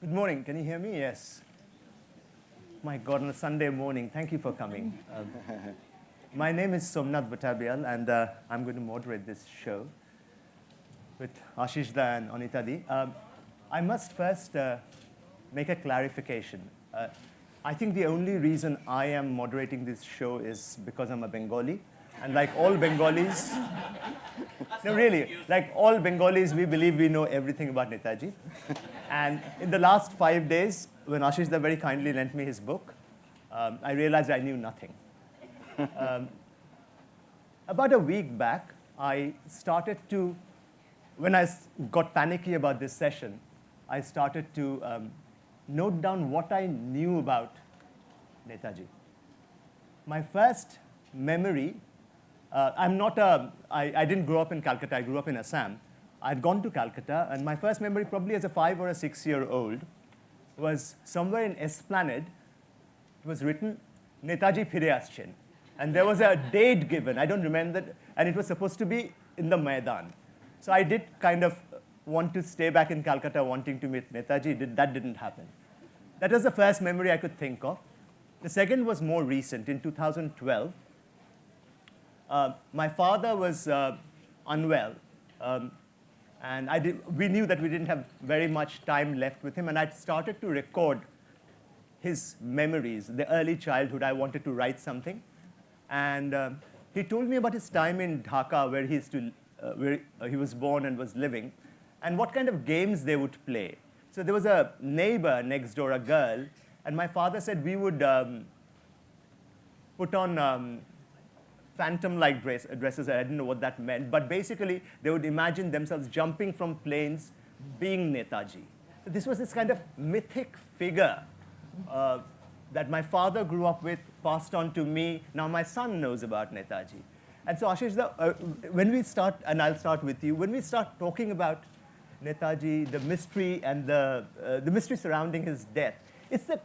Good morning. Can you hear me? Yes. My God, on a Sunday morning, thank you for coming. My name is Somnath Batabyal, and I'm going to moderate this show with Ashis Ray and Anita. I must first make a clarification. I think the only reason I am moderating this show is because I'm a Bengali. And like all Bengalis, no, really, like all Bengalis, we believe we know everything about Netaji. And in the last 5 days, when Ashis Ray very kindly lent me his book, I realized I knew nothing. About a week back, I started to, when I got panicky about this session, I started to note down what I knew about Netaji. My first memory, I didn't grow up in Calcutta, I grew up in Assam. I'd gone to Calcutta, and my first memory, probably as a 5 or a 6-year-old, was somewhere in Esplanade. It was written, Netaji Phire Aschen. And there was a date given, I don't remember that, and it was supposed to be in the Maidan. So I did kind of want to stay back in Calcutta wanting to meet Netaji. That didn't happen. That was the first memory I could think of. The second was more recent, in 2012. My father was unwell. And we knew that we didn't have very much time left with him, and I'd started to record his memories, the early childhood. I wanted to write something. And he told me about his time in Dhaka, where he was born and was living, and what kind of games they would play. So there was a neighbor next door, a girl, and my father said we would put on phantom-like dresses. I didn't know what that meant, but basically they would imagine themselves jumping from planes, being Netaji. So this was this kind of mythic figure that my father grew up with, passed on to me. Now my son knows about Netaji. And so Ashis, when we start, and I'll start with you, when we start talking about Netaji, the mystery and the mystery surrounding his death, it's the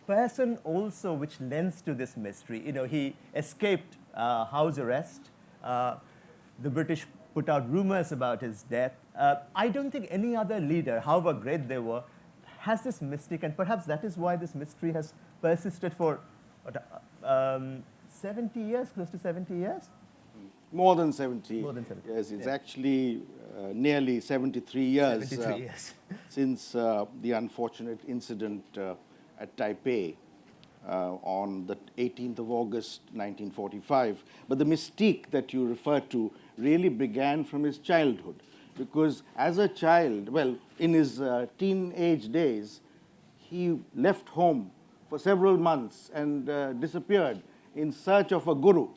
person also which lends to this mystery. You know, he escaped house arrest. The British put out rumors about his death. I don't think any other leader, however great they were, has this mystic, and perhaps that is why this mystery has persisted for 70 years, close to 70 years? More than 70. More than 70. Yes, it's actually nearly 73 years, 73 years. Since the unfortunate incident at Taipei on the 18th of August, 1945. But the mystique that you refer to really began from his childhood. Because as a child, well, in his teenage days, he left home for several months and disappeared in search of a guru.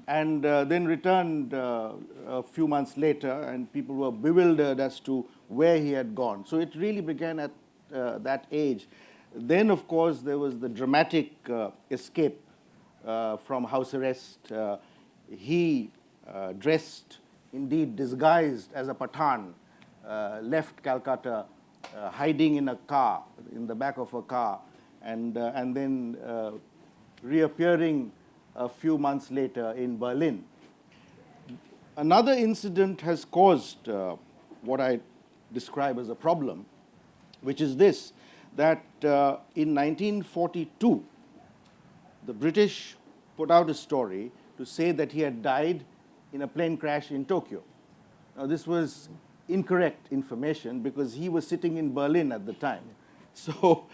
And then returned a few months later, and people were bewildered as to where he had gone. So it really began at that age. Then, of course, there was the dramatic escape from house arrest. He dressed, indeed disguised as a Pathan, left Calcutta, hiding in a car, in the back of a car, and then reappearing a few months later in Berlin. Another incident has caused what I describe as a problem, which is this, that in 1942, the British put out a story to say that he had died in a plane crash in Tokyo. Now, this was incorrect information because he was sitting in Berlin at the time. So,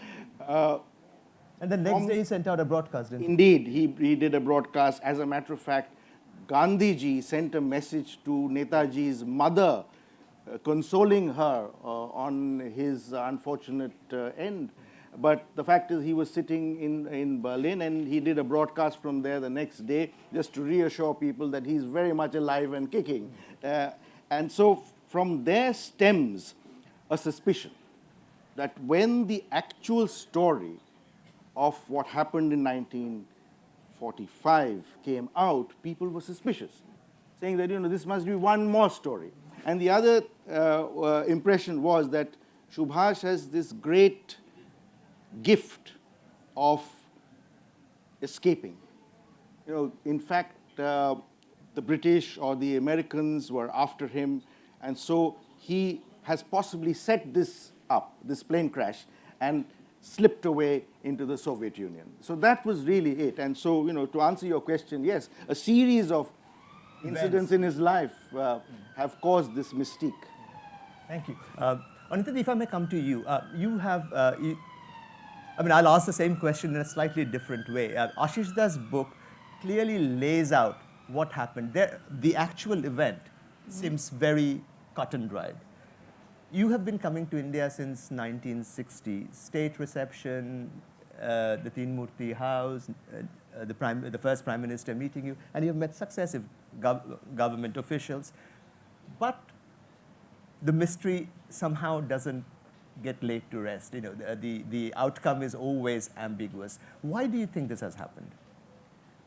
and the next day he sent out a broadcast, didn't he? Indeed, he did a broadcast. As a matter of fact, Gandhiji sent a message to Netaji's mother, consoling her on his unfortunate end. But the fact is he was sitting in Berlin, and he did a broadcast from there the next day just to reassure people that he's very much alive and kicking. And so from there stems a suspicion that when the actual story of what happened in 1945 came out, people were suspicious, saying that, this must be one more story. And the other impression was that Subhas has this great gift of escaping. In fact, the British or the Americans were after him, and so he has possibly set this up, this plane crash, and slipped away into the Soviet Union. So that was really it. And so, to answer your question, yes, a series of incidents in his life have caused this mystique. Thank you. Anita, if I may come to you, I'll ask the same question in a slightly different way. Ashis Da's book clearly lays out what happened. The actual event seems very cut and dried. You have been coming to India since 1960. State reception, the Teen Murti house, the first Prime Minister meeting you, and you've met successive government officials. But the mystery somehow doesn't get laid to rest. The outcome is always ambiguous. Why do you think this has happened?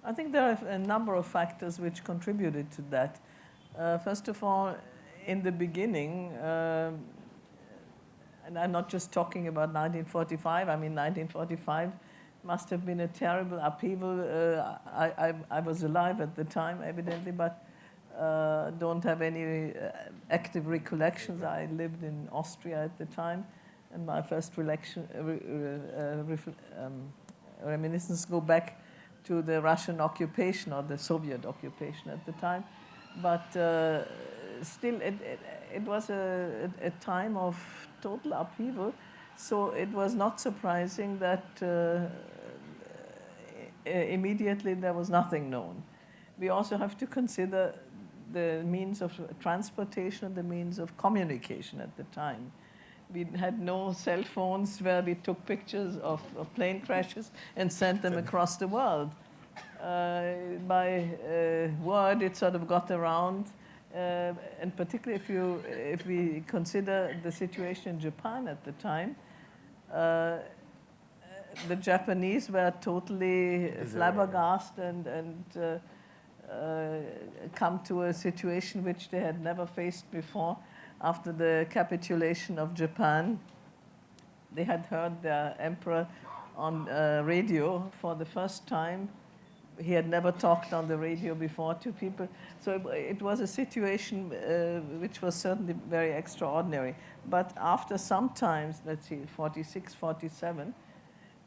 I think there are a number of factors which contributed to that. First of all, in the beginning, and I'm not just talking about 1945, 1945 must have been a terrible upheaval. I was alive at the time, evidently, but don't have any active recollections. I lived in Austria at the time, and my first reminiscences go back to the Russian occupation or the Soviet occupation at the time. But still, it was a time of total upheaval, so it was not surprising that immediately there was nothing known. We also have to consider the means of transportation, the means of communication at the time. We had no cell phones where we took pictures of plane crashes and sent them across the world. By word, it sort of got around, and particularly if we consider the situation in Japan at the time, the Japanese were totally flabbergasted and come to a situation which they had never faced before. After the capitulation of Japan, they had heard their emperor on radio for the first time. He had never talked on the radio before to people. So it was a situation which was certainly very extraordinary. But after some time, let's see, 46, 47,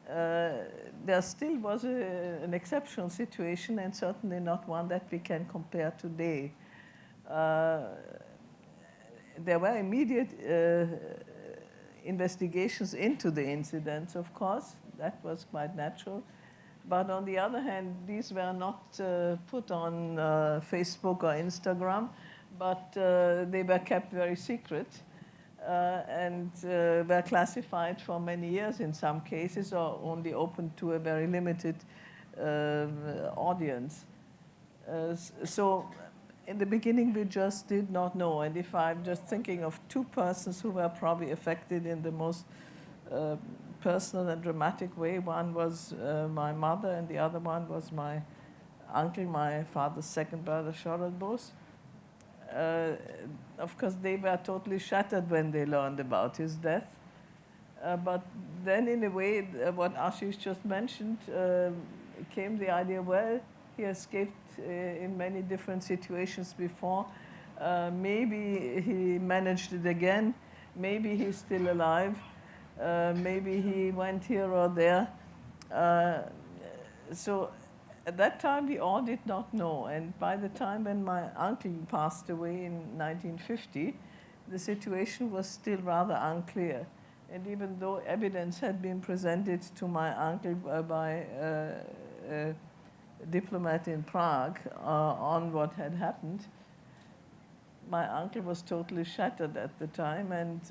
there still was an exceptional situation, and certainly not one that we can compare today. There were immediate investigations into the incidents, of course. That was quite natural. But on the other hand, these were not put on Facebook or Instagram, but they were kept very secret and were classified for many years in some cases, or only open to a very limited audience. So in the beginning, we just did not know. And if I'm just thinking of two persons who were probably affected in the most personal and dramatic way, one was my mother, and the other one was my uncle, my father's second brother, Sharad Bose. Of course, they were totally shattered when they learned about his death. But then, in a way, what Ashis just mentioned, came the idea, well, he escaped in many different situations before. Maybe he managed it again. Maybe he's still alive. Maybe he went here or there. So at that time, we all did not know. And by the time when my uncle passed away in 1950, the situation was still rather unclear. And even though evidence had been presented to my uncle by a diplomat in Prague on what had happened, my uncle was totally shattered at the time, and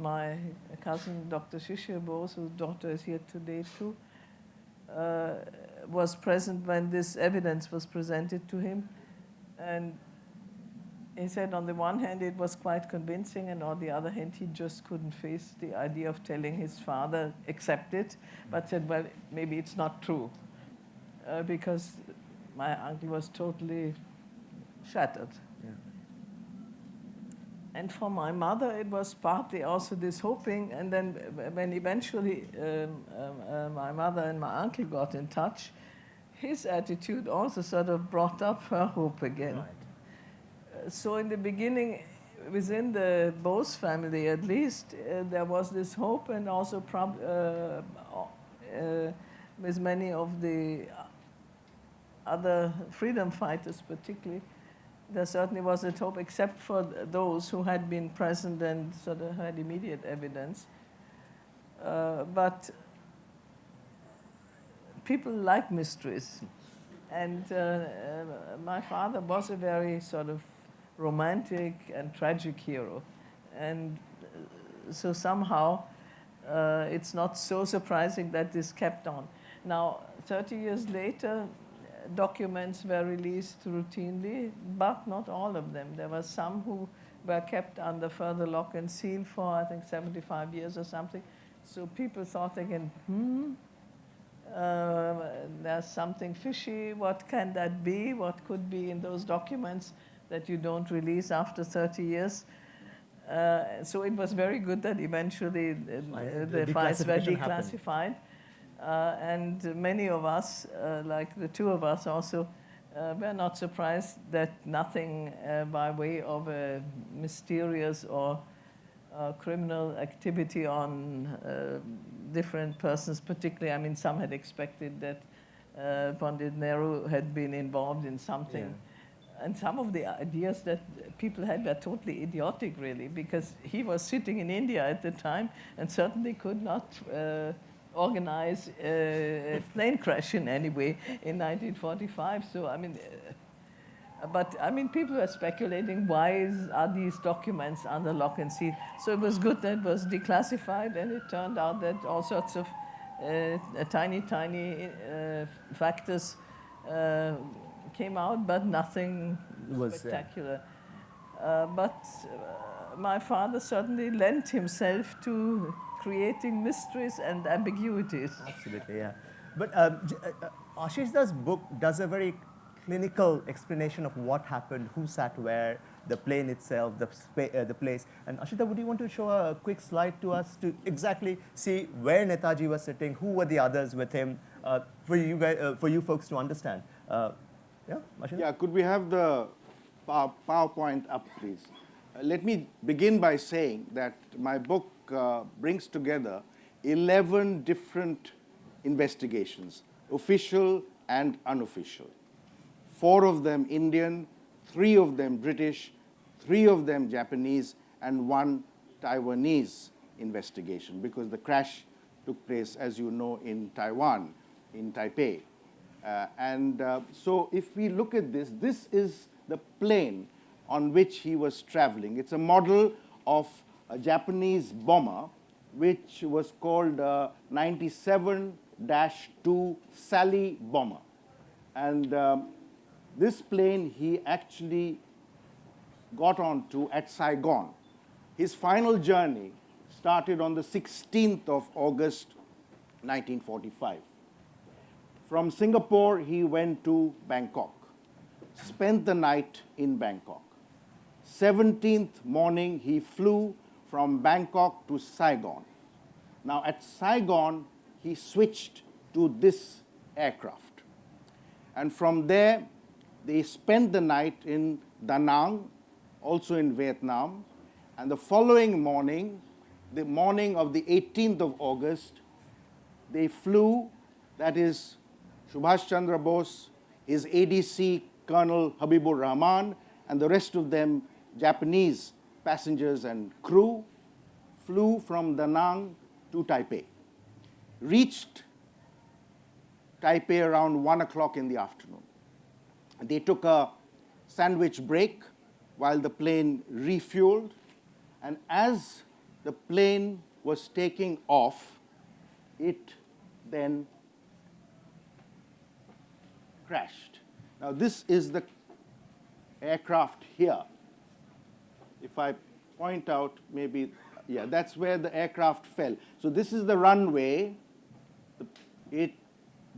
my cousin, Dr. Shishir Bose, whose daughter is here today too, was present when this evidence was presented to him. And he said on the one hand it was quite convincing, and on the other hand he just couldn't face the idea of telling his father, accept it, but said, well, maybe it's not true, because my uncle was totally shattered. Yeah. And for my mother, it was partly also this hoping, and then when eventually my mother and my uncle got in touch, his attitude also sort of brought up her hope again. Right. So in the beginning, within the Bose family, at least, there was this hope, and also with many of the other freedom fighters, particularly, there certainly was a hope, except for those who had been present and sort of had immediate evidence. But people like mysteries. And my father was a very sort of romantic and tragic hero. And so somehow it's not so surprising that this kept on. Now, 30 years later, documents were released routinely, but not all of them. There were some who were kept under further lock and seal for, I think, 75 years or something. So people thought again, there's something fishy. What can that be? What could be in those documents that you don't release after 30 years? So it was very good that eventually the files were declassified. And many of us, like the two of us also, were not surprised that nothing by way of a mysterious or criminal activity on different persons, particularly, I mean, some had expected that Pandit Nehru had been involved in something. Yeah. And some of the ideas that people had were totally idiotic, really, because he was sitting in India at the time and certainly could not organize a plane crash in any way in 1945. So, I mean, but I mean, people were speculating, why are these documents under lock and seal? So it was good that it was declassified, and it turned out that all sorts of tiny came out, but nothing spectacular. But my father certainly lent himself to creating mysteries and ambiguities. Absolutely, yeah. But Ashish's book does a very clinical explanation of what happened, who sat where, the plane itself, the place. And Ashita, would you want to show a quick slide to us to exactly see where Netaji was sitting, who were the others with him, for you guys, for you folks to understand? Yeah, Ashita? Yeah, could we have the PowerPoint up, please? Let me begin by saying that my book brings together 11 different investigations, official and unofficial. 4 of them Indian, 3 of them British, 3 of them Japanese, and 1 Taiwanese investigation, because the crash took place, as you know, in Taiwan, in Taipei. So if we look at this, this is the plane on which he was traveling. It's a model of a Japanese bomber, which was called 97-2 Sally bomber. And this plane he actually got onto at Saigon. His final journey started on the 16th of August, 1945. From Singapore, he went to Bangkok, spent the night in Bangkok. 17th morning, he flew from Bangkok to Saigon. Now, at Saigon, he switched to this aircraft. And from there, they spent the night in Da Nang, also in Vietnam. And the following morning, the morning of the 18th of August, they flew, that is Subhas Chandra Bose, his ADC, Colonel Habibur Rahman, and the rest of them, Japanese passengers and crew, flew from Da Nang to Taipei. Reached Taipei around 1 o'clock in the afternoon. They took a sandwich break while the plane refueled, and as the plane was taking off, it then crashed. Now, this is the aircraft here. If I point out, maybe, yeah, that's where the aircraft fell. So this is the runway. It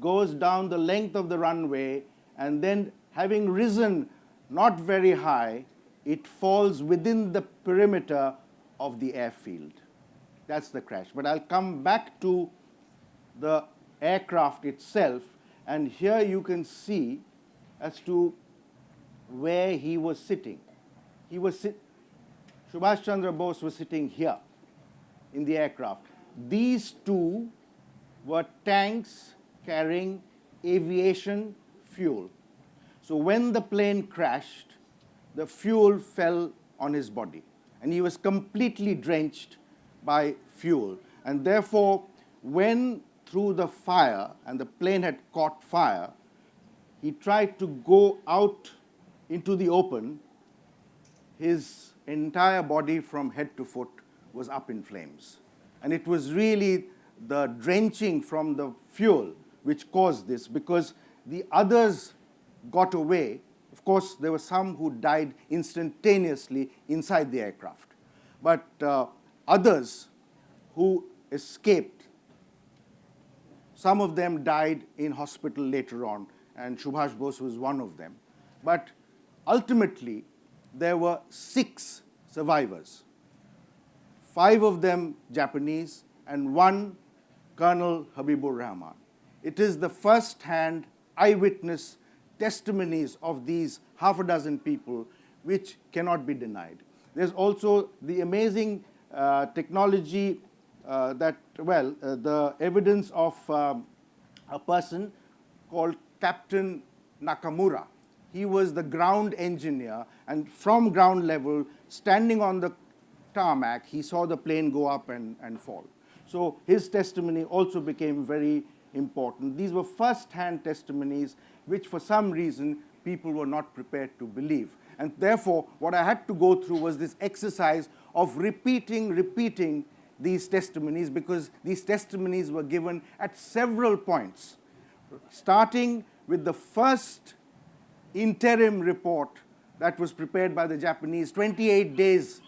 goes down the length of the runway, and then having risen not very high, it falls within the perimeter of the airfield. That's the crash. But I'll come back to the aircraft itself, and here you can see as to where he was sitting. He was Subhas Chandra Bose was sitting here in the aircraft. These two were tanks carrying aviation fuel. So when the plane crashed, the fuel fell on his body, and he was completely drenched by fuel. And therefore, when through the fire, and the plane had caught fire, he tried to go out into the open, his entire body from head to foot was up in flames. And it was really the drenching from the fuel which caused this, because the others got away. Of course, there were some who died instantaneously inside the aircraft. But others who escaped, some of them died in hospital later on, and Subhas Bose was one of them. But ultimately, there were 6 survivors, 5 of them Japanese, and 1 Colonel Habibur Rahman. It is the first-hand eyewitness testimonies of these half a dozen people which cannot be denied. There's also the amazing technology the evidence of a person called Captain Nakamura. He was the ground engineer, and from ground level, standing on the tarmac, he saw the plane go up and fall. So his testimony also became very important. These were first-hand testimonies which, for some reason, people were not prepared to believe. And therefore, what I had to go through was this exercise of repeating these testimonies, because these testimonies were given at several points, starting with the first interim report that was prepared by the Japanese 28 days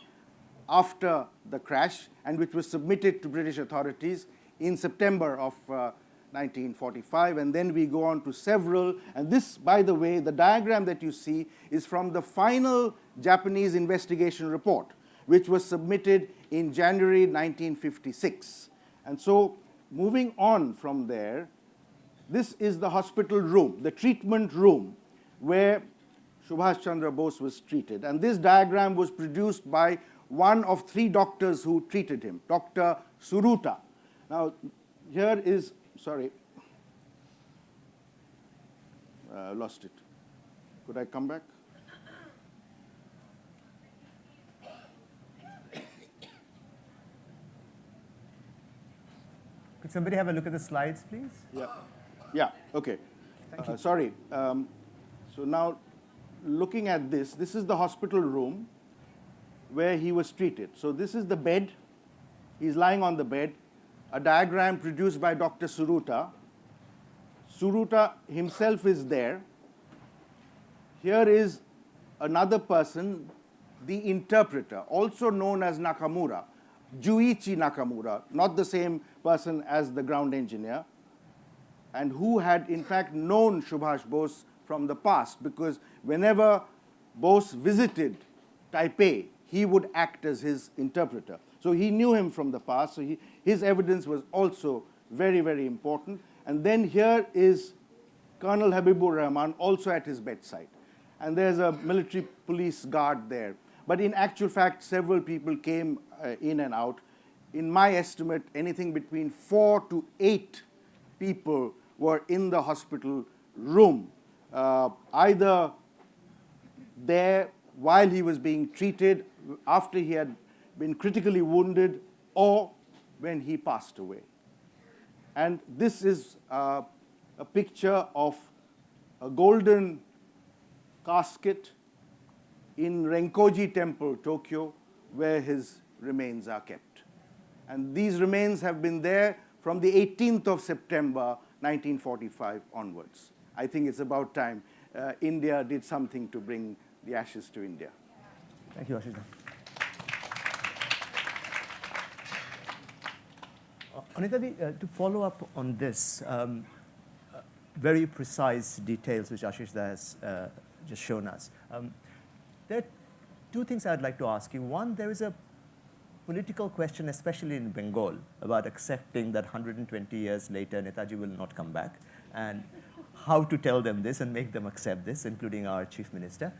after the crash, and which was submitted to British authorities in September of 1945, and then we go on to several. And this, by the way, the diagram that you see is from the final Japanese investigation report, which was submitted in January 1956. And so, moving on from there, this is the hospital room, the treatment room, where Subhas Chandra Bose was treated. And this diagram was produced by one of 3 doctors who treated him, Dr. Suruta. Now, here is, sorry, lost it. Could I come back? Could somebody have a look at the slides, please? Yeah, okay. Thank you. Sorry. So now, looking at this, this is the hospital room where he was treated. So this is the bed. He's lying on the bed. A diagram produced by Dr. Suruta. Suruta himself is there. Here is another person, the interpreter, also known as Nakamura, Juichi Nakamura, not the same person as the ground engineer, and who had in fact known Subhas Bose from the past, because whenever Bose visited Taipei, he would act as his interpreter. So he knew him from the past, so his evidence was also very, very important. And then here is Colonel Habibur Rahman, also at his bedside. And there's a military police guard there. But in actual fact, several people came in and out. In my estimate, anything between 4 to 8 people were in the hospital room, either there while he was being treated, after he had been critically wounded, or when he passed away. And this is a picture of a golden casket in Renkoji Temple, Tokyo, where his remains are kept. And these remains have been there from the 18th of September, 1945 onwards. I think it's about time India did something to bring the ashes to India. Thank you, Ashis. Anita, to follow up on this, very precise details which Ashis has just shown us. There are 2 things I'd like to ask you. One, there is a political question, especially in Bengal, about accepting that 120 years later, Netaji will not come back, and how to tell them this and make them accept this, including our chief minister.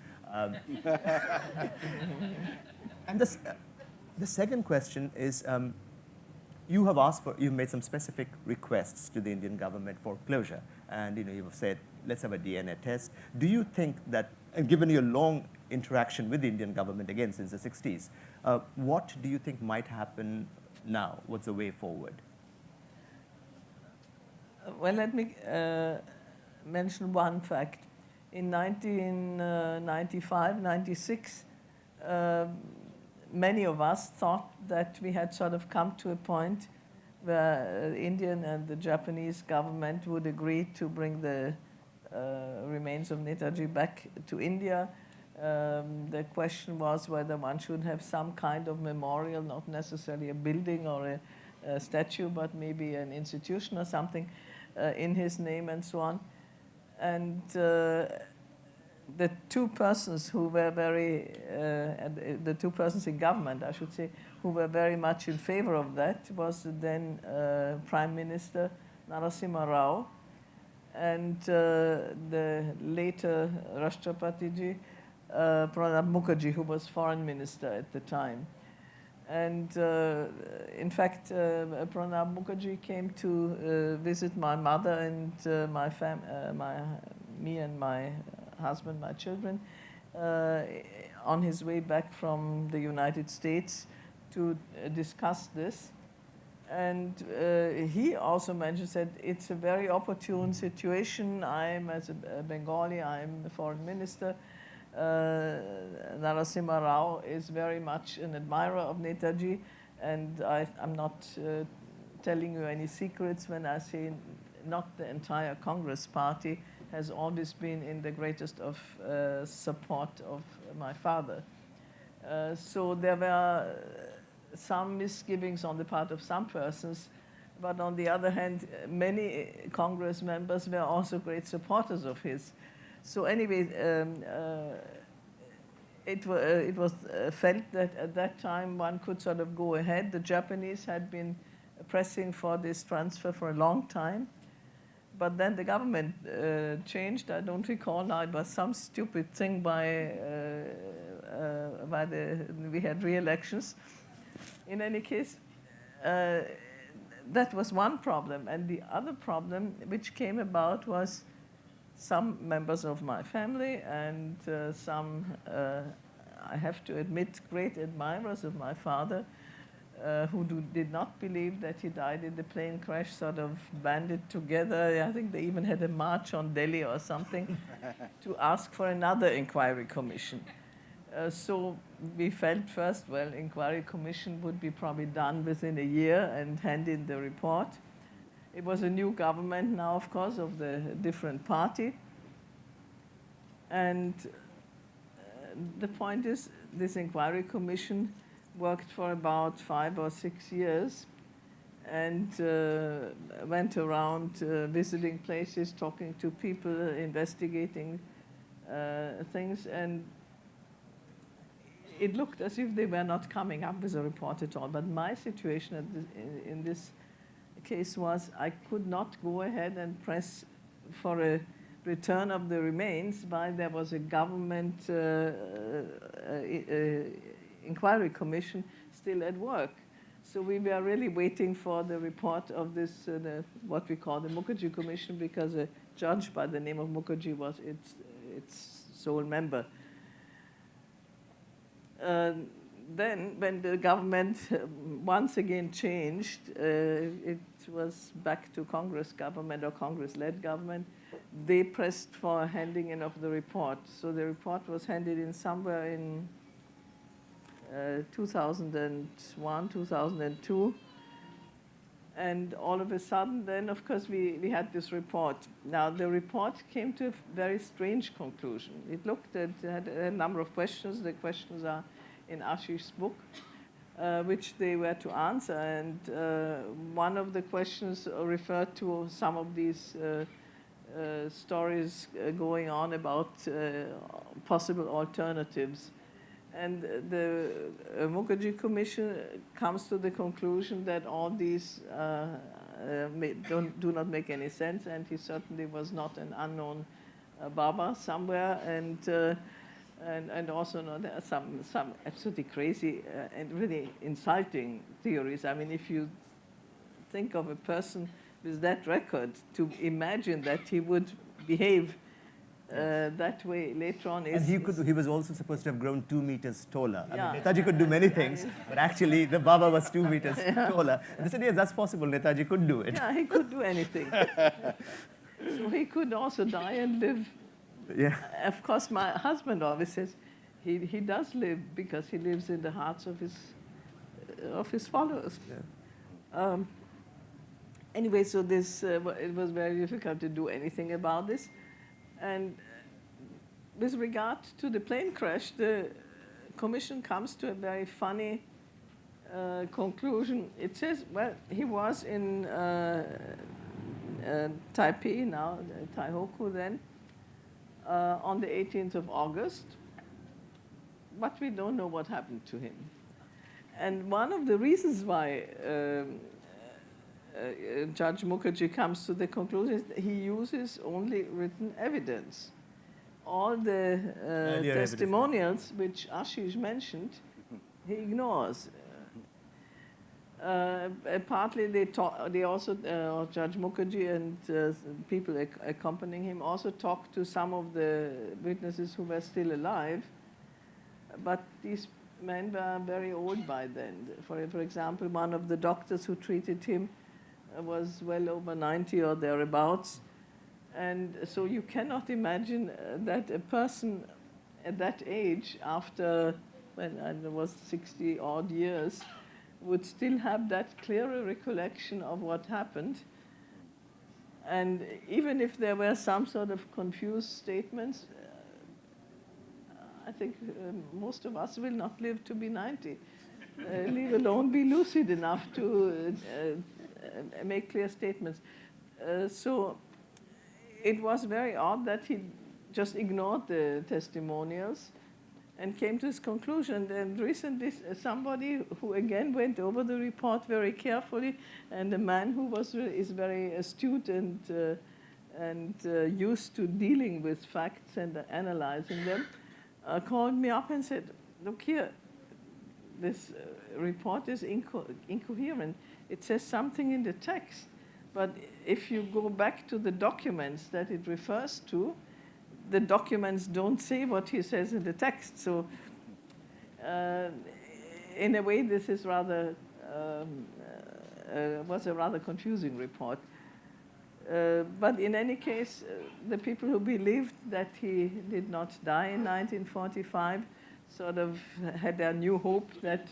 And the second question is, you've made some specific requests to the Indian government for closure, and you've said, let's have a DNA test. Do you think that, and given your long interaction with the Indian government again since the 60s, what do you think might happen now? What's the way forward? Well, let me mention one fact. In 1995, 96, many of us thought that we had sort of come to a point where the Indian and the Japanese government would agree to bring the remains of Netaji back to India. The question was whether one should have some kind of memorial, not necessarily a building or a statue, but maybe an institution or something in his name and so on. And the two persons who were the two persons in government, I should say, who were very much in favor of that was the then Prime Minister Narasimha Rao and the later Rashtrapatiji Pranab Mukherjee, who was foreign minister at the time. And in fact, Pranab Mukherjee came to visit my mother and me and my husband, my children, on his way back from the United States to discuss this. And he also mentioned that it's a very opportune situation. I'm, as a Bengali, I'm the foreign minister. Narasimha Rao is very much an admirer of Netaji, and I'm not telling you any secrets when I say not the entire Congress party has always been in the greatest of support of my father. So there were some misgivings on the part of some persons, but on the other hand, many Congress members were also great supporters of his. So anyway, it was felt that at that time one could sort of go ahead. The Japanese had been pressing for this transfer for a long time, but then the government changed. I don't recall now, it was some stupid thing we had re-elections. In any case, that was one problem. And the other problem which came about was some members of my family and some, I have to admit, great admirers of my father who did not believe that he died in the plane crash, sort of banded together. I think they even had a march on Delhi or something to ask for another inquiry commission. So we felt first, well, inquiry commission would be probably done within a year and hand in the report. It was a new government now, of course, of the different party. And the point is, this inquiry commission worked for about 5 or 6 years and went around visiting places, talking to people, investigating things. And it looked as if they were not coming up with a report at all. But my situation in this case was I could not go ahead and press for a return of the remains while there was a government inquiry commission still at work. So we were really waiting for the report of this, what we call the Mukherjee Commission, because a judge by the name of Mukherjee was its sole member. Then, when the government once again changed, it was back to Congress government or Congress-led government. They pressed for handing in of the report. So the report was handed in somewhere in 2001, 2002. And all of a sudden, then, of course, we had this report. Now, the report came to a very strange conclusion. It looked at, had a number of questions. The questions are in Ashis' book, which they were to answer. And one of the questions referred to some of these stories going on about possible alternatives. And the Mukherjee Commission comes to the conclusion that all these do not make any sense, and he certainly was not an unknown Baba somewhere. And And also, there are some absolutely crazy and really insulting theories. I mean, if you think of a person with that record, to imagine that he would behave that way later on is... And he was also supposed to have grown 2 meters taller. Yeah. I mean, Netaji could do many things, but actually the Baba was 2 meters taller. And they said, yes, that's possible. Netaji could do it. Yeah, he could do anything. So he could also die and live. Yeah. Of course, my husband always says he does live because he lives in the hearts of his followers. Yeah. Anyway, so this it was very difficult to do anything about this. And with regard to the plane crash, the commission comes to a very funny conclusion. It says, well, he was in Taipei now, Taihoku then, on the 18th of August, but we don't know what happened to him. And one of the reasons why Judge Mukherjee comes to the conclusion is that he uses only written evidence. All the testimonials which Ashis mentioned, he ignores. Partly they also, Judge Mukherjee and people accompanying him also talked to some of the witnesses who were still alive, but these men were very old by then. For example, one of the doctors who treated him was well over 90 or thereabouts. And so you cannot imagine that a person at that age, after, when I was 60 odd years, would still have that clearer recollection of what happened. And even if there were some sort of confused statements, I think most of us will not live to be 90, leave alone be lucid enough to make clear statements. So it was very odd that he just ignored the testimonials and came to his conclusion. And recently, somebody who again went over the report very carefully, and a man who is very astute and used to dealing with facts and analyzing them, called me up and said, look here, this report is incoherent. It says something in the text, but if you go back to the documents that it refers to, the documents don't say what he says in the text. So in a way, this is rather was a rather confusing report. But in any case, the people who believed that he did not die in 1945 sort of had their new hope that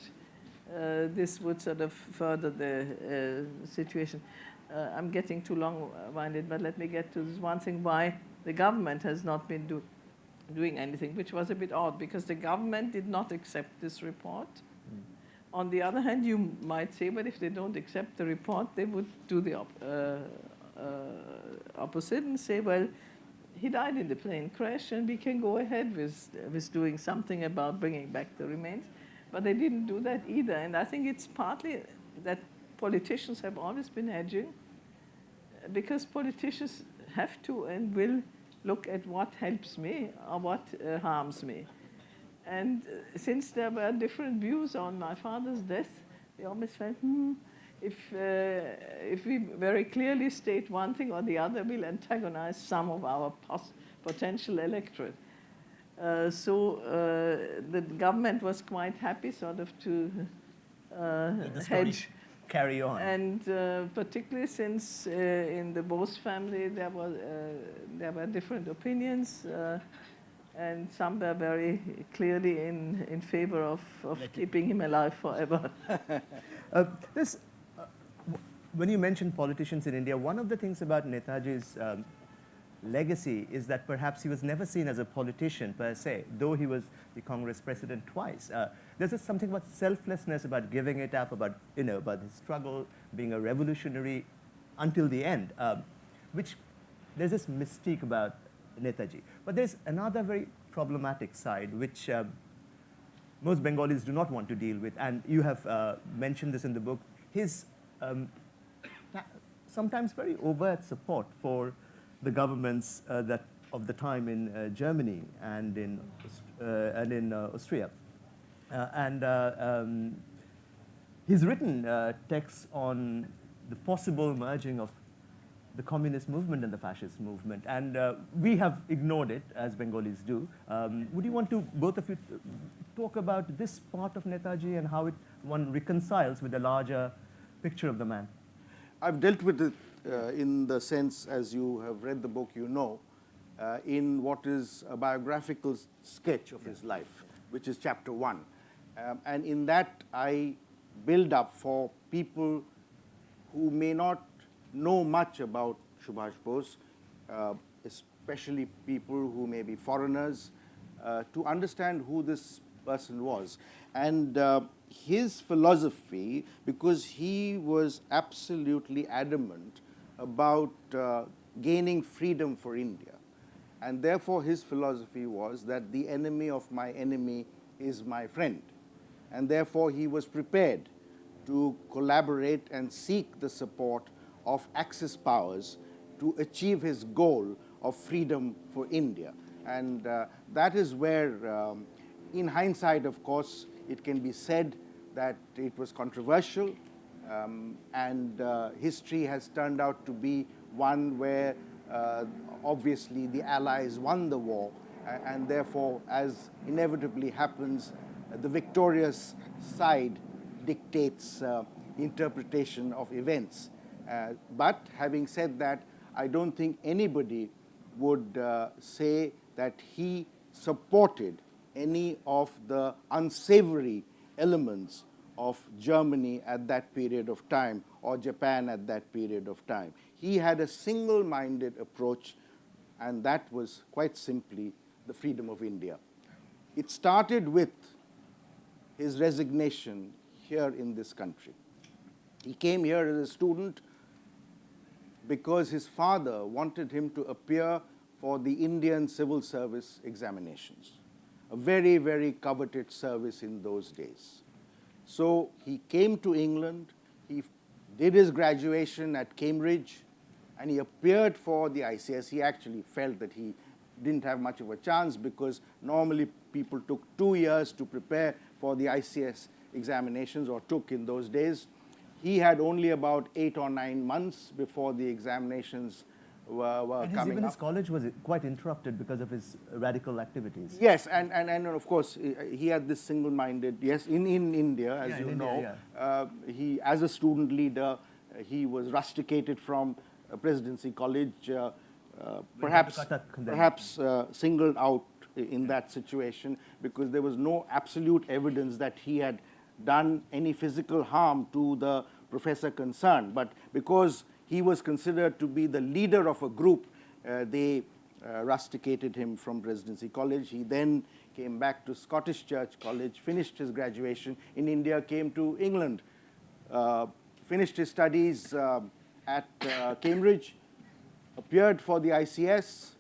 this would sort of further the situation. I'm getting too long-winded, but let me get to this one thing, why the government has not been doing anything, which was a bit odd, because the government did not accept this report. On the other hand, you might say, but if they don't accept the report, they would do the opposite and say, well, he died in the plane crash, and we can go ahead with doing something about bringing back the remains. But they didn't do that either. And I think it's partly that politicians have always been hedging, because politicians have to and will look at what helps me or what harms me. And since there were different views on my father's death, they always felt, if we very clearly state one thing or the other, we'll antagonize some of our potential electorate. So the government was quite happy sort of to hedge. Carry on. And particularly since in the Bose family there were different opinions, and some were very clearly in favor of keeping him alive forever. When you mention politicians in India, one of the things about Netaji's legacy is that perhaps he was never seen as a politician per se, though he was the Congress president twice. There's just something about selflessness, about giving it up, about his struggle, being a revolutionary until the end, which there's this mystique about Netaji. But there's another very problematic side, which most Bengalis do not want to deal with, and you have mentioned this in the book, his sometimes very overt support for the governments of the time in Germany and in and in Austria. He's written texts on the possible merging of the communist movement and the fascist movement, and we have ignored it, as Bengalis do. Would you want to, both of you, talk about this part of Netaji and how one reconciles with the larger picture of the man? I've dealt with it in the sense, as you have read the book, you know, in what is a biographical sketch of his life, which is chapter 1. And in that, I build up for people who may not know much about Subhas Bose, especially people who may be foreigners, to understand who this person was. And his philosophy, because he was absolutely adamant about gaining freedom for India. And therefore, his philosophy was that the enemy of my enemy is my friend. And therefore, he was prepared to collaborate and seek the support of Axis powers to achieve his goal of freedom for India. And that is where, in hindsight, of course, it can be said that it was controversial, and history has turned out to be one where obviously the Allies won the war, and therefore, as inevitably happens, the victorious side dictates interpretation of events. But having said that, I don't think anybody would say that he supported any of the unsavory elements of Germany at that period of time, or Japan at that period of time. He had a single-minded approach, and that was quite simply the freedom of India. It started with his resignation here in this country. He came here as a student because his father wanted him to appear for the Indian civil service examinations, a very, very coveted service in those days. So he came to England, he did his graduation at Cambridge, and he appeared for the ICS. He actually felt that he didn't have much of a chance because normally people took 2 years to prepare for the ICS examinations, or took in those days. He had only about 8 or 9 months before the examinations were coming Even up. his college was quite interrupted because of his radical activities. Yes, and of course, he had this single-minded, yes, in India, as you know. He, as a student leader, he was rusticated from Presidency College, perhaps singled out in that situation because there was no absolute evidence that he had done any physical harm to the professor concerned. But because he was considered to be the leader of a group, they rusticated him from Presidency College. He then came back to Scottish Church College, finished his graduation in India, came to England, finished his studies at Cambridge, appeared for the ICS.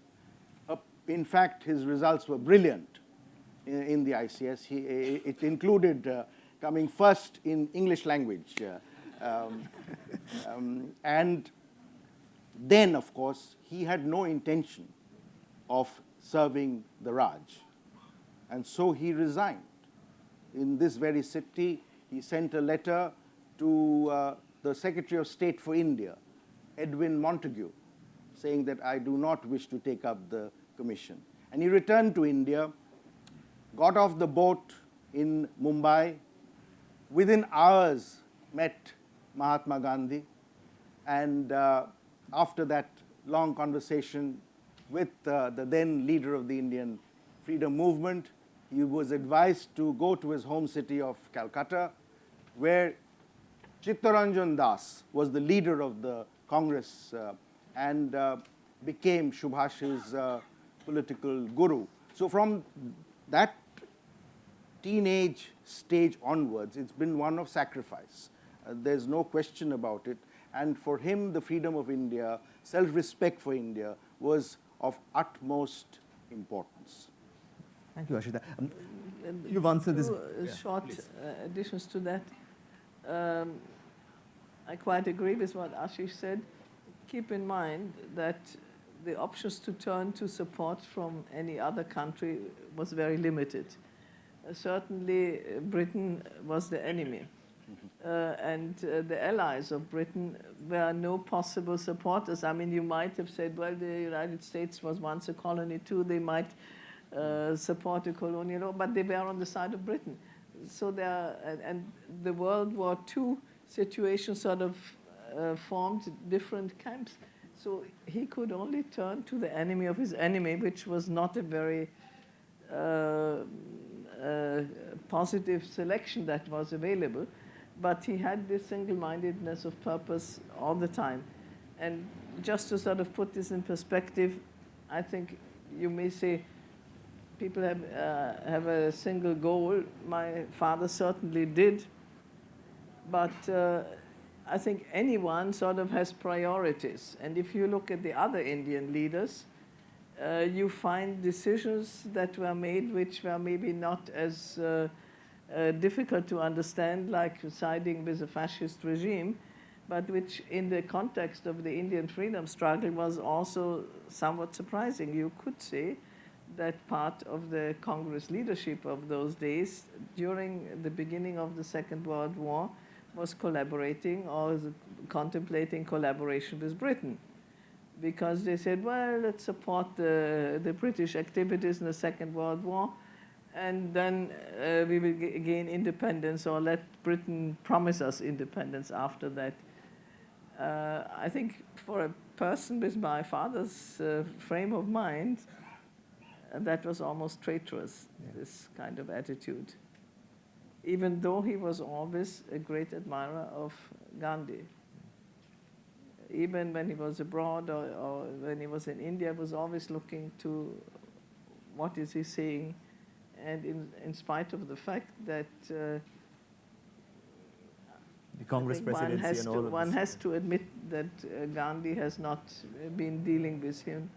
In fact, his results were brilliant in the ICS. It included coming first in English language. And then, of course, he had no intention of serving the Raj. And so he resigned. In this very city, he sent a letter to the Secretary of State for India, Edwin Montagu, saying that I do not wish to take up the commission. And he returned to India, got off the boat in Mumbai, within hours met Mahatma Gandhi, and after that long conversation with the then leader of the Indian freedom movement, he was advised to go to his home city of Calcutta, where Chittaranjan Das was the leader of the Congress and became Subhas's political guru. So from that teenage stage onwards, it's been one of sacrifice. There's no question about it. And for him, the freedom of India, self-respect for India, was of utmost importance. Thank you, Ashita. You've answered this. Short additions to that. I quite agree with what Ashish said. Keep in mind that the options to turn to support from any other country was very limited. Certainly, Britain was the enemy. And the allies of Britain were no possible supporters. I mean, you might have said, well, the United States was once a colony too. They might support a colonial law, but they were on the side of Britain. So and the World War II situation sort of formed different camps. So he could only turn to the enemy of his enemy, which was not a very positive selection that was available. But he had this single-mindedness of purpose all the time. And just to sort of put this in perspective, I think you may say people have a single goal. My father certainly did. But I think anyone sort of has priorities. And if you look at the other Indian leaders, you find decisions that were made which were maybe not as difficult to understand, like siding with a fascist regime, but which in the context of the Indian freedom struggle was also somewhat surprising. You could say that part of the Congress leadership of those days, during the beginning of the Second World War, was collaborating or contemplating collaboration with Britain. Because they said, well, let's support the British activities in the Second World War, and then we will gain independence, or let Britain promise us independence after that. I think for a person with my father's frame of mind, that was almost traitorous, this kind of attitude, even though he was always a great admirer of Gandhi. Even when he was abroad or when he was in India, was always looking to what is he saying. And in spite of the fact that the Congress presidency and all of this. One has to admit that Gandhi has not been dealing with him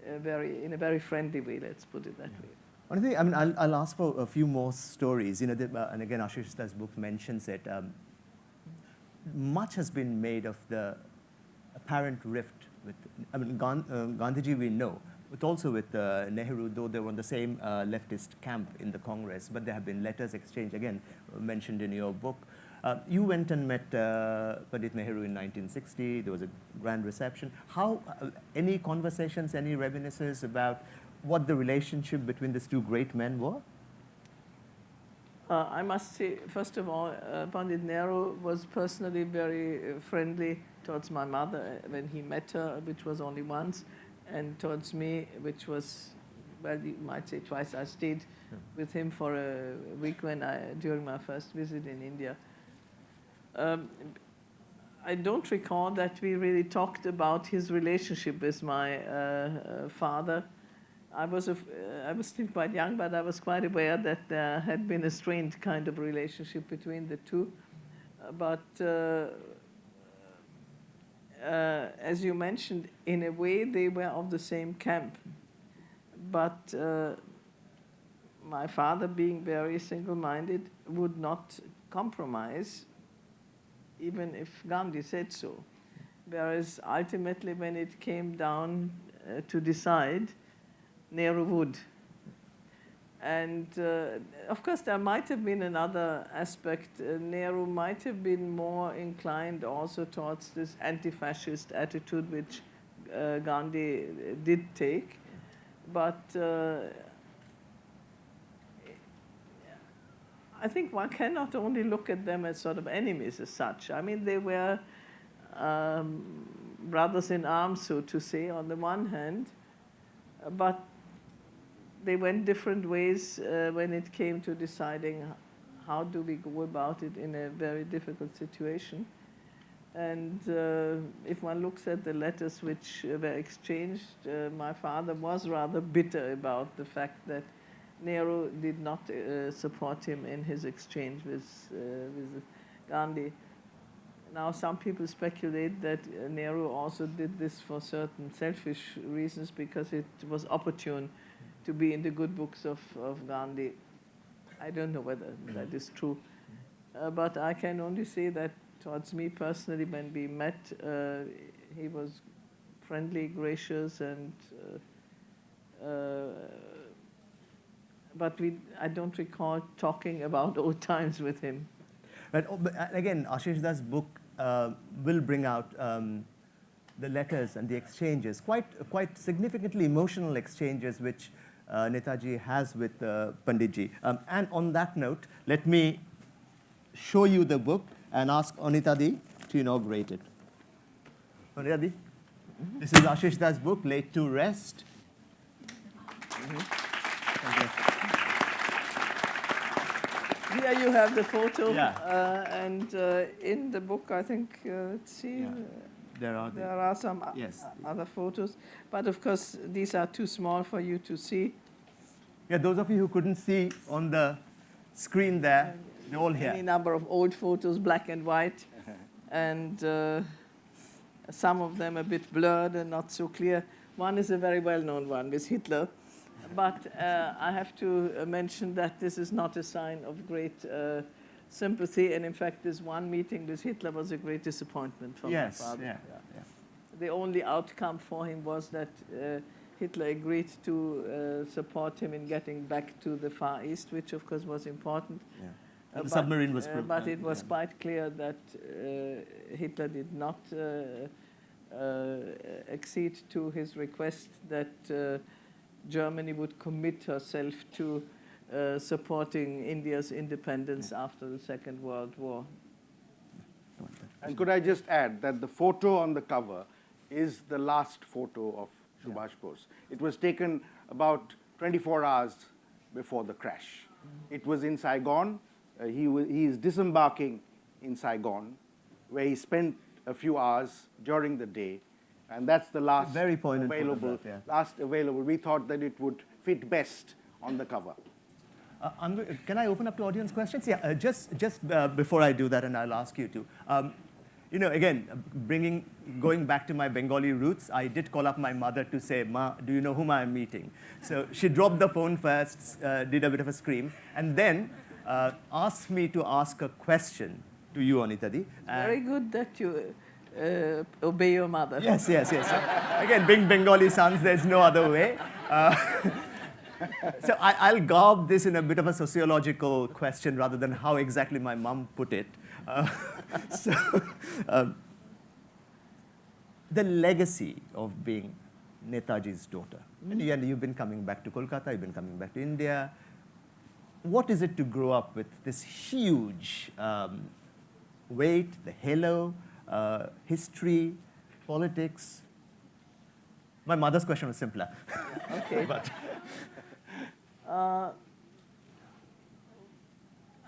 in a very friendly way, let's put it that way. One thing, I mean, I'll ask for a few more stories. You know, and again, Ashis Ray's book mentions it. Much has been made of the apparent rift with, I mean, Gandhiji we know, but also with Nehru, though they were on the same leftist camp in the Congress, but there have been letters exchanged, again, mentioned in your book. You went and met Pandit Nehru in 1960. There was a grand reception. How, any conversations, any reminiscences about what the relationship between these two great men were? I must say, first of all, Pandit Nehru was personally very friendly towards my mother when he met her, which was only once, and towards me, which was, well, you might say twice. I stayed with him for a week during my first visit in India. I don't recall that we really talked about his relationship with my father. I was still quite young, but I was quite aware that there had been a strained kind of relationship between the two. But as you mentioned, in a way they were of the same camp. But my father, being very single-minded, would not compromise, even if Gandhi said so. Whereas ultimately, when it came down to decide, Nehru would. And of course, there might have been another aspect. Nehru might have been more inclined also towards this anti-fascist attitude, which Gandhi did take. But I think one cannot only look at them as sort of enemies as such. I mean, they were brothers in arms, so to say, on the one hand, but they went different ways when it came to deciding how do we go about it in a very difficult situation. And if one looks at the letters which were exchanged, my father was rather bitter about the fact that Nehru did not support him in his exchange with Gandhi. Now, some people speculate that Nehru also did this for certain selfish reasons because it was opportune to be in the good books of Gandhi. I don't know whether that is true. But I can only say that towards me personally, when we met, he was friendly, gracious, and but I don't recall talking about old times with him. But again, Ashis Das' book will bring out the letters and the exchanges, quite significantly emotional exchanges which Netaji has with Panditji. And on that note, let me show you the book and ask Anita Di to inaugurate it. Anita Di, this is Ashis Das' book, Laid to Rest. Here you have the photo, Yeah. and in the book, I think, let's see, Yeah. there are some other photos, but of course, these are too small for you to see. Yeah, those of you who couldn't see on the screen there, they're all here. Any number of old photos, black and white, and some of them a bit blurred and not so clear. One is a very well-known one with Hitler, but I have to mention that this is not a sign of great sympathy, and in fact, this one meeting with Hitler was a great disappointment for my father. Yeah. The only outcome for him was that Hitler agreed to support him in getting back to the Far East, which of course was important. Yeah. The submarine was but it was quite clear that Hitler did not accede to his request that Germany would commit herself to supporting India's independence after the Second World War. And could I just add that the photo on the cover is the last photo of Subhas Bose. It was taken about 24 hours before the crash. It was in Saigon. He is disembarking in Saigon, where he spent a few hours during the day, and that's the last Very poignant available. photograph, yeah. Last available. We thought that it would fit best on the cover. Can I open up to audience questions? Yeah, just before I do that, and I'll ask you to. Again, going back to my Bengali roots, I did call up my mother to say, "Ma, do you know whom I'm meeting?" So she dropped the phone first, did a bit of a scream, and then asked me to ask a question to you, Anita Di. Very good that you obey your mother. Yes. Again, being Bengali sons, there's no other way. So I'll garb this in a bit of a sociological question rather than how exactly my mom put it. The legacy of being Netaji's daughter. And you've been coming back to Kolkata, you've been coming back to India. What is it to grow up with this huge weight, the halo, history, politics? My mother's question was simpler. Okay. But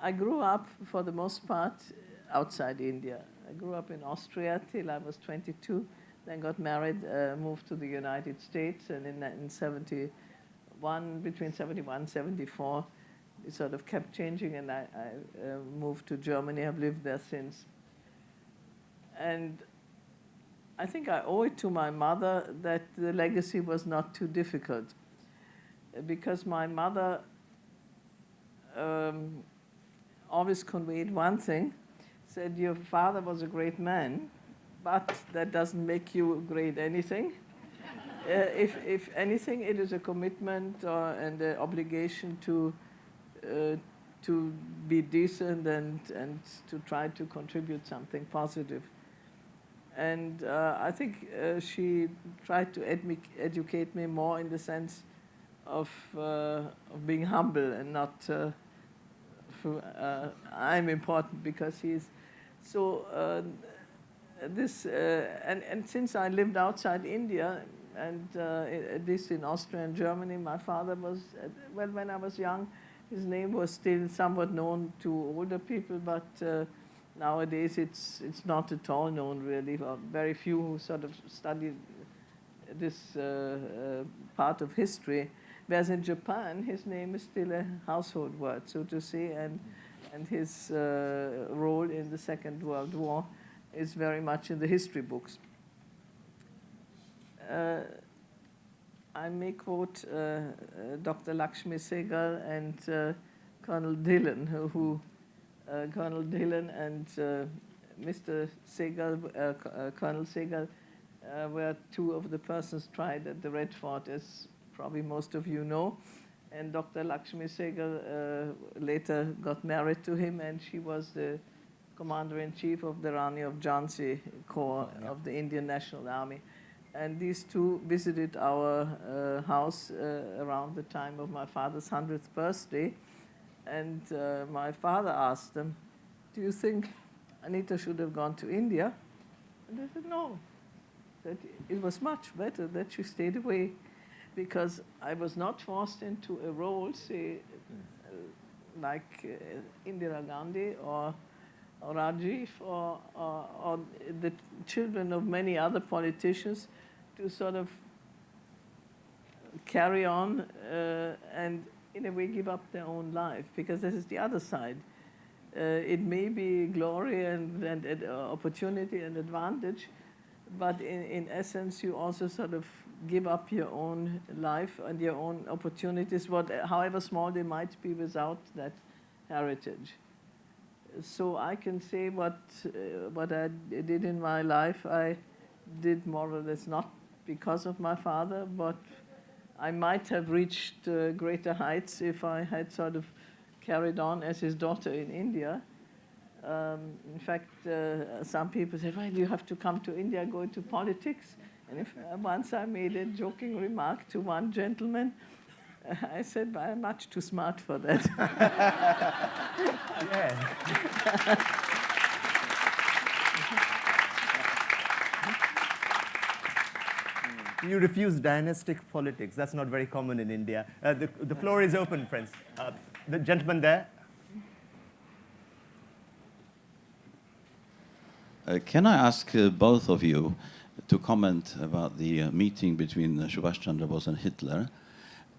I grew up, for the most part, outside India. I grew up in Austria till I was 22, then got married, moved to the United States, and in 71, between 71 and 74, it sort of kept changing, and I moved to Germany. I've lived there since. And I think I owe it to my mother that the legacy was not too difficult, because my mother always conveyed one thing, said, your father was a great man, but that doesn't make you great anything. If anything, it is a commitment and an obligation to be decent and to try to contribute something positive. And I think she tried to educate me more in the sense of being humble and not I'm important because he's so and since I lived outside India and at least in Austria and Germany, my father was when I was young, his name was still somewhat known to older people, but nowadays it's not at all known really. Very few who sort of studied this part of history. Whereas in Japan, his name is still a household word, so to say, and his role in the Second World War is very much in the history books. I may quote Dr. Lakshmi Sehgal and Colonel Dillon, Colonel Dillon and Mr. Sehgal, Colonel Sehgal, where two of the persons tried at the Red Fort, as probably most of you know. And Dr. Lakshmi Sehgal later got married to him, and she was the commander-in-chief of the Rani of Jhansi Corps of the Indian National Army. And these two visited our house around the time of my father's 100th birthday. And my father asked them, "Do you think Anita should have gone to India?" And they said, "No." That it was much better that she stayed away, because I was not forced into a role, say, like Indira Gandhi or Rajiv or the children of many other politicians, to sort of carry on and in a way give up their own life, because this is the other side. It may be glory and opportunity and advantage, but in essence you also sort of give up your own life and your own opportunities, however small they might be, without that heritage. So I can say what I did in my life, I did more or less not because of my father, but I might have reached greater heights if I had sort of carried on as his daughter in India. In fact, some people say, "Well, you have to come to India, go into politics." And once I made a joking remark to one gentleman, I said, "But I'm much too smart for that." You refuse dynastic politics. That's not very common in India. The floor is open, friends. The gentleman there. Can I ask both of you to comment about the meeting between Subhas Chandra Bose and Hitler?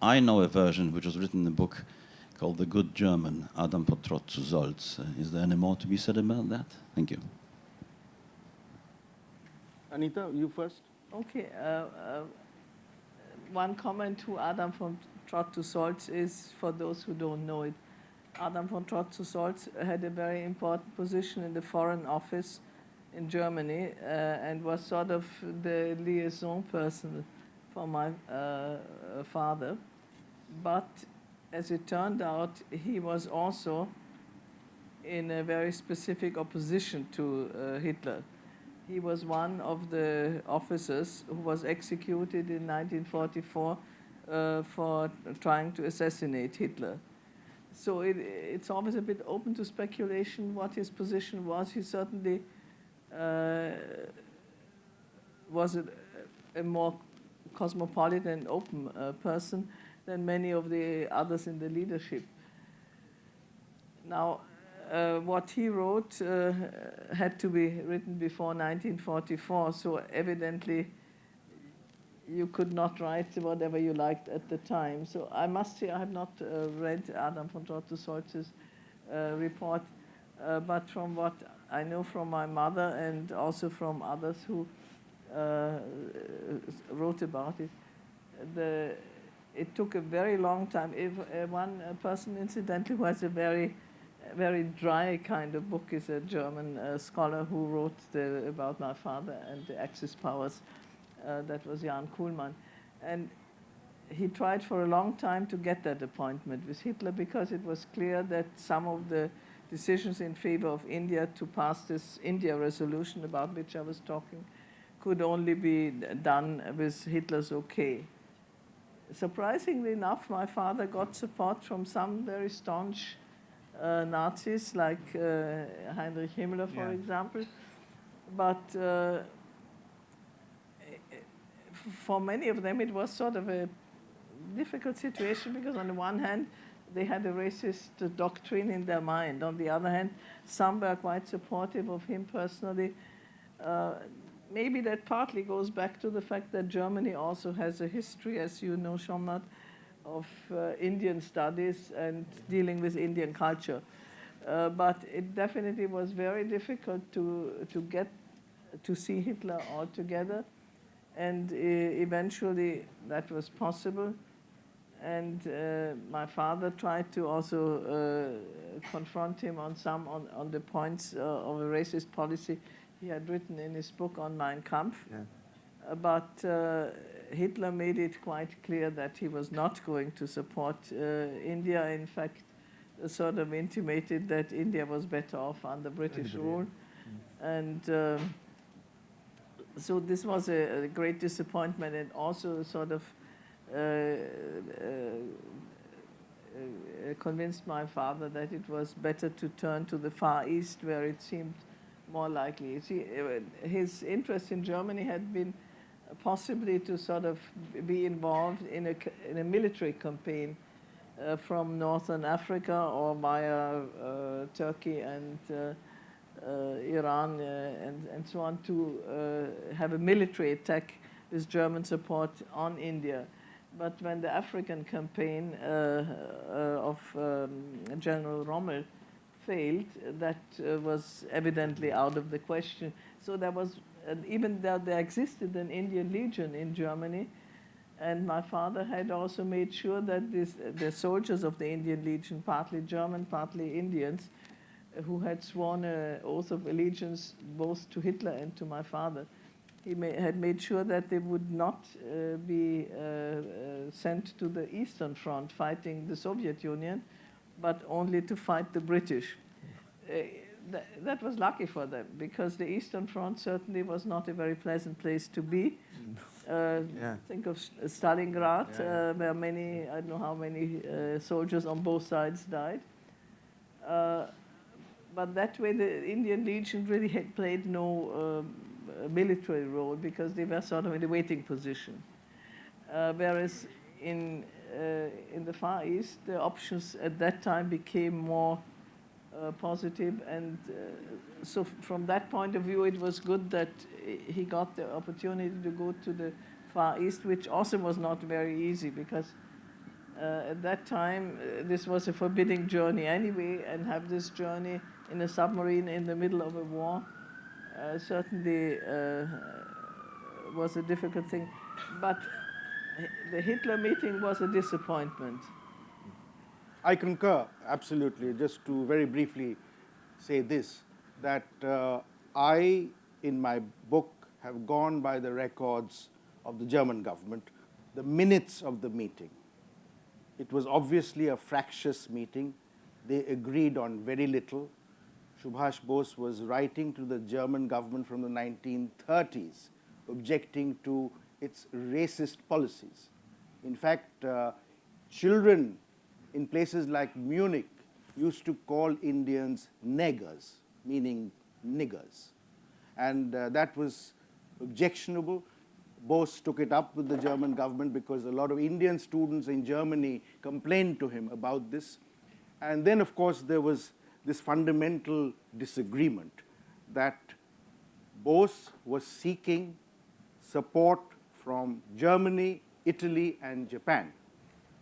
I know a version which was written in a book called The Good German, Adam von Trott zu Solz. Is there any more to be said about that? Thank you. Anita, you first. Okay. One comment to Adam von Trott zu Solz is, for those who don't know it, Adam von Trott zu Solz had a very important position in the Foreign Office in Germany and was sort of the liaison person for my father. But as it turned out, he was also in a very specific opposition to Hitler. He was one of the officers who was executed in 1944 for trying to assassinate Hitler. So it's always a bit open to speculation what his position was. He certainly was a more cosmopolitan and open person than many of the others in the leadership. Now, what he wrote had to be written before 1944, so evidently you could not write whatever you liked at the time. So I must say I have not read Adam von Trott zu Solz's report, but from what I know from my mother and also from others who wrote about it, it took a very long time. One person, incidentally, who has a very dry kind of book is a German scholar who wrote about my father and the Axis powers. That was Jan Kuhlmann. And he tried for a long time to get that appointment with Hitler, because it was clear that some of the decisions in favor of India to pass this India resolution about which I was talking could only be done with Hitler's okay. Surprisingly enough, my father got support from some very staunch Nazis, like Heinrich Himmler, for example. But for many of them, it was sort of a difficult situation, because on the one hand, they had a racist doctrine in their mind. On the other hand, some were quite supportive of him personally. Maybe that partly goes back to the fact that Germany also has a history, as you know, Somnath, of Indian studies and dealing with Indian culture. But it definitely was very difficult to get to see Hitler altogether. And eventually that was possible. And my father tried to also confront him on the points of a racist policy he had written in his book on Mein Kampf. but Hitler made it quite clear that he was not going to support India. In fact, sort of intimated that India was better off under British rule. And so this was a great disappointment, and also sort of convinced my father that it was better to turn to the Far East, where it seemed more likely. See, his interest in Germany had been possibly to sort of be involved in a military campaign from northern Africa or via Turkey and Iran and so on, to have a military attack with German support on India. But when the African campaign of General Rommel failed, that was evidently out of the question. So there was, even though there existed an Indian Legion in Germany, and my father had also made sure that the soldiers of the Indian Legion, partly German, partly Indians, who had sworn an oath of allegiance both to Hitler and to my father, he had made sure that they would not be sent to the Eastern Front fighting the Soviet Union, but only to fight the British. That was lucky for them, because the Eastern Front certainly was not a very pleasant place to be. Think of Stalingrad, where many, I don't know how many soldiers on both sides died. But that way the Indian Legion really had played no military role, because they were sort of in a waiting position. Whereas in the Far East, the options at that time became more positive, and so from that point of view, it was good that he got the opportunity to go to the Far East, which also was not very easy, because at that time this was a forbidding journey anyway, and have this journey in a submarine in the middle of a war certainly was a difficult thing. But the Hitler meeting was a disappointment. I concur, absolutely. Just to very briefly say this, that I, in my book, have gone by the records of the German government, the minutes of the meeting. It was obviously a fractious meeting. They agreed on very little. Subhas Bose was writing to the German government from the 1930s, objecting to its racist policies. In fact, children in places like Munich used to call Indians neggers, meaning niggers. And that was objectionable. Bose took it up with the German government, because a lot of Indian students in Germany complained to him about this. And then, of course, there was this fundamental disagreement that Bose was seeking support from Germany, Italy, and Japan,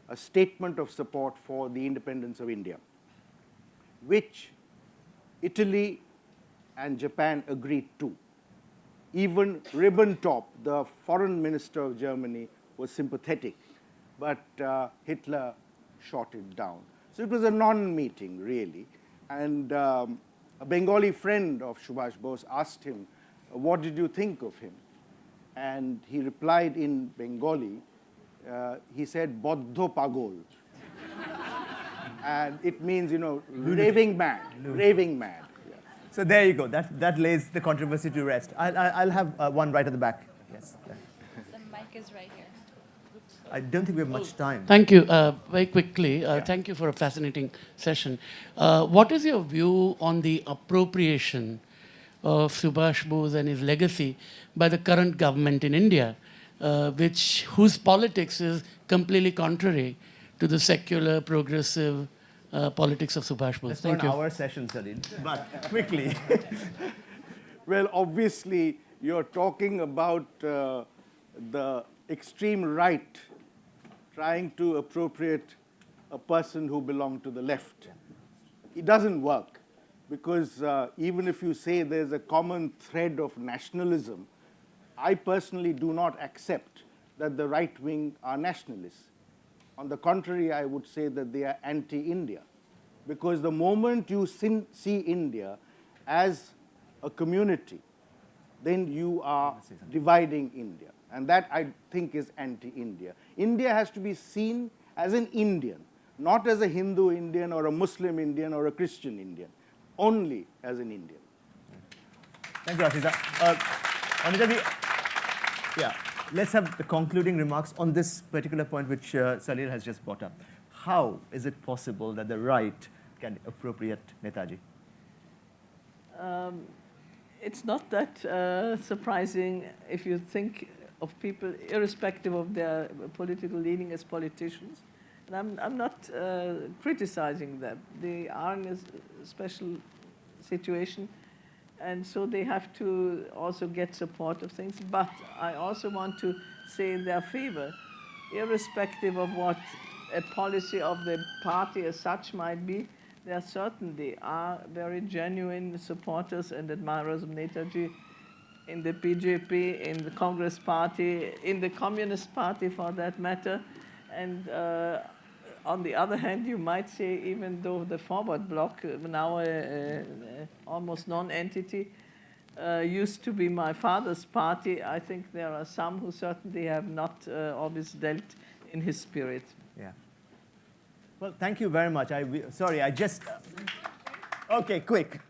a statement of support for the independence of India, which Italy and Japan agreed to. Even Ribbentrop, the foreign minister of Germany, was sympathetic, but Hitler shot it down. So it was a non-meeting, really. And a Bengali friend of Subhas Bose asked him, what did you think of him? And he replied in Bengali, he said, Boddho Pagol. And it means, raving mad, raving mad. Yeah. So there you go. That lays the controversy to rest. I'll have one right at the back. Yes. The mic is right here. I don't think we have much time. Thank you. Very quickly, thank you for a fascinating session. What is your view on the appropriation of Subhash Bose and his legacy by the current government in India, whose politics is completely contrary to the secular, progressive politics of Subhash Bose? That's Thank for you. an hour session, Salil. But quickly. Well, obviously, you're talking about the extreme right trying to appropriate a person who belonged to the left. It doesn't work, because even if you say there's a common thread of nationalism, I personally do not accept that the right wing are nationalists. On the contrary, I would say that they are anti-India, because the moment you see India as a community then you are dividing India. And that, I think, is anti-India. India has to be seen as an Indian, not as a Hindu Indian or a Muslim Indian or a Christian Indian, only as an Indian. Thank you, Ashis. Anita, yeah, let's have the concluding remarks on this particular point which Salil has just brought up. How is it possible that the right can appropriate Netaji? It's not that surprising if you think of people, irrespective of their political leaning, as politicians. And I'm not criticizing them. They are in a special situation, and so they have to also get support of things. But I also want to say in their favor, irrespective of what a policy of the party as such might be, there certainly are very genuine supporters and admirers of Netaji in the BJP, in the Congress Party, in the Communist Party for that matter. And on the other hand, you might say, even though the Forward Bloc, now almost non-entity, used to be my father's party, I think there are some who certainly have not always dealt in his spirit. Yeah. Well, thank you very much. Sorry, I just... Okay, quick.